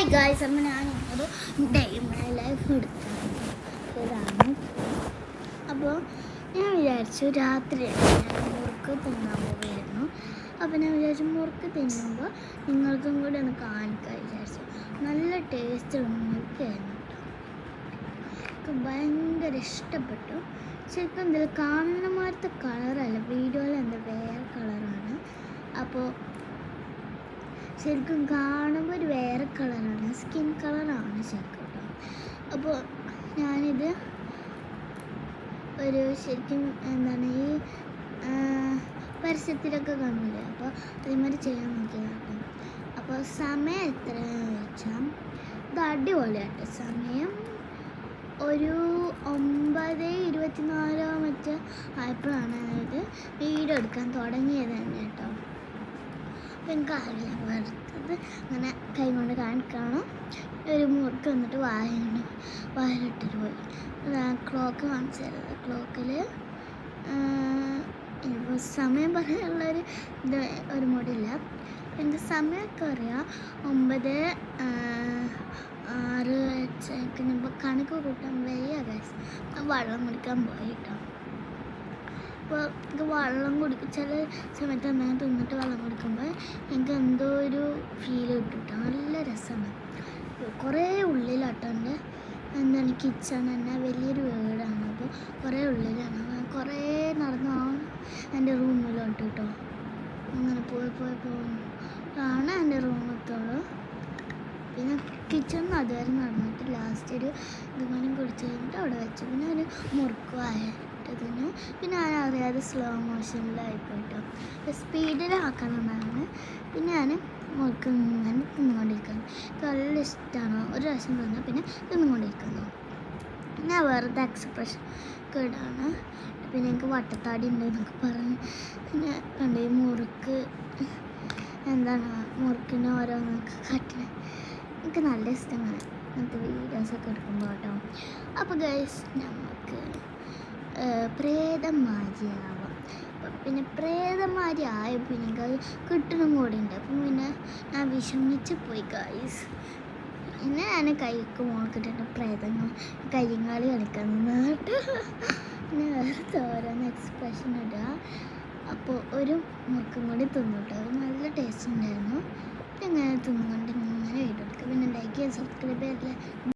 Hi guys, അപ്പം ഞാനൊരു day my life എടുത്തതാണ്. അപ്പോൾ ഞാൻ വിചാരിച്ചു രാത്രി ഞാൻ മുറുക്ക് തിന്നാൻ പോവുകയായിരുന്നു. അപ്പോൾ ഞാൻ വിചാരിച്ചു മുറുക്ക് തിന്നുമ്പോൾ നിങ്ങൾക്കും കൂടി ഒന്ന് കാണിക്കാൻ വിചാരിച്ചു. നല്ല ടേസ്റ്റുള്ള മുറുക്കായിരുന്നു കേട്ടോ. എനിക്ക് ഭയങ്കര ഇഷ്ടപ്പെട്ടു. ശരിക്കും എന്തെങ്കിലും കാണുന്ന മാറ്റത്തെ കളറല്ല, വീഡിയോയിൽ എന്താ വേറെ കളറാണ്. അപ്പോൾ ശരിക്കും കാണുമ്പോൾ ഒരു വേറെ കളറാണ്, സ്കിൻ കളറാണ് ശരിക്കും കേട്ടോ. അപ്പോൾ ഞാനിത് ഒരു ശരിക്കും എന്താണ് ഈ പരസ്യത്തിലൊക്കെ കാണില്ലേ, അപ്പോൾ അതേമാതിരി ചെയ്യാൻ നോക്കിയതാണ്. അപ്പോൾ സമയം എത്രയാണെന്ന് വെച്ചാൽ ഇത് അടിപൊളിയാട്ടോ. സമയം ഒരു 9:24 മറ്റോ ആയപ്പോഴാണ് ഇത് വീഡിയോ എടുക്കാൻ തുടങ്ങിയത് തന്നെ കേട്ടോ. അപ്പം എനിക്കറിയില്ല വെറുത്തത് അങ്ങനെ കൈ കൊണ്ട് കാണിക്കണം. ഒരു മുറുക്ക് വന്നിട്ട് വായിലിട്ടിട്ട് പോയി. ക്ലോക്ക് കാണിച്ചു തരുന്നത്. ക്ലോക്കിൽ ഇപ്പോൾ സമയം പറയാനുള്ളൊരു ഇത് ഒരു മൂടില്ല. എൻ്റെ സമയമൊക്കെ അറിയാം 9:06 ഇപ്പോൾ കണക്ക് കൂട്ടാൻ വയ്യ ഗൈസ്. വെള്ളം കുടിക്കാൻ പോയി കേട്ടോ. അപ്പോൾ എനിക്ക് വെള്ളം ചില സമയത്ത് എന്തെങ്കിലും തിന്നിട്ട് വെള്ളം കുടിക്കുമ്പോൾ എനിക്ക് എന്തോ ഒരു ഫീൽ കിട്ടും കേട്ടോ. നല്ല രസമാണ്. കുറേ ഉള്ളിലാട്ടുണ്ട്. എന്താണ് കിച്ചൺ തന്നെ വലിയൊരു വീടാണ്. അപ്പോൾ കുറേ ഉള്ളിലാണ്. കുറേ നടന്നു എൻ്റെ റൂമിലോട്ട് കേട്ടോ. അങ്ങനെ പോകുന്നതാണ് എൻ്റെ റൂമെത്തുള്ളൂ. പിന്നെ കിച്ചണിൽ അതുവരെ നടന്നിട്ട് ലാസ്റ്റ് ഒരു ഇതുപോലെ കുടിച്ച് കഴിഞ്ഞിട്ട് അവിടെ വെച്ചു. പിന്നെ ഒരു മുറുക്ക് ആയിട്ടതിന് പിന്നെ ഞാൻ അറിയാതെ സ്ലോ മോഷനിലായിപ്പോയിട്ടോ. സ്പീഡിലാക്കണമെന്നാണ്. പിന്നെ ഞാൻ മുറുക്ക് ഇങ്ങനെ തിന്നുകൊണ്ടിരിക്കുന്നു. എനിക്ക് നല്ല ഇഷ്ടമാണ്. ഒരു പ്രാവശ്യം തിന്നാൽ പിന്നെ തിന്നുകൊണ്ടിരിക്കുന്നു. ഞാൻ വെറുതെ എക്സ്പ്രഷൻ കേടാണ്. പിന്നെ എനിക്ക് വട്ടത്താടി ഉണ്ട് എന്നൊക്കെ പറഞ്ഞ് പിന്നെ കണ്ടു മുറുക്ക് എന്താണ് മുറുക്കിന് ഓരോന്നൊക്കെ കട്ടിന് എനിക്ക് നല്ല ഇഷ്ടമാണ് അങ്ങനത്തെ വീഡിയോസൊക്കെ എടുക്കുമ്പോൾ കേട്ടോ. അപ്പോൾ ഗൈസ് നമുക്ക് പ്രേതന്മാരിയാവാം. പിന്നെ പ്രേതന്മാരി ആയ പിന്നെ എനിക്കത് കിട്ടണം കൂടി ഉണ്ട്. അപ്പം പിന്നെ ഞാൻ വിഷമിച്ച് പോയി ഗൈസ്. പിന്നെ ഞാൻ കൈക്ക് നോക്കിയിട്ടുണ്ട് പ്രേതങ്ങൾ കരിങ്ങാളി കളിക്കാൻ നിന്നിട്ട് പിന്നെ വേറെ ഓരോന്ന് എക്സ്പ്രഷൻ ഇടുക. അപ്പോൾ ഒരു മുറുക്കും കൂടി തിന്നിട്ട് അത് നല്ല ടേസ്റ്റ് ഉണ്ടായിരുന്നു. ഇങ്ങനെ തിന്നുകൊണ്ട് ഇങ്ങനെ വീഡിയോ എടുക്കുക. പിന്നെ ലൈക്ക് ചെയ്യാൻ സബ്സ്ക്രൈബ് ചെയ്തില്ല.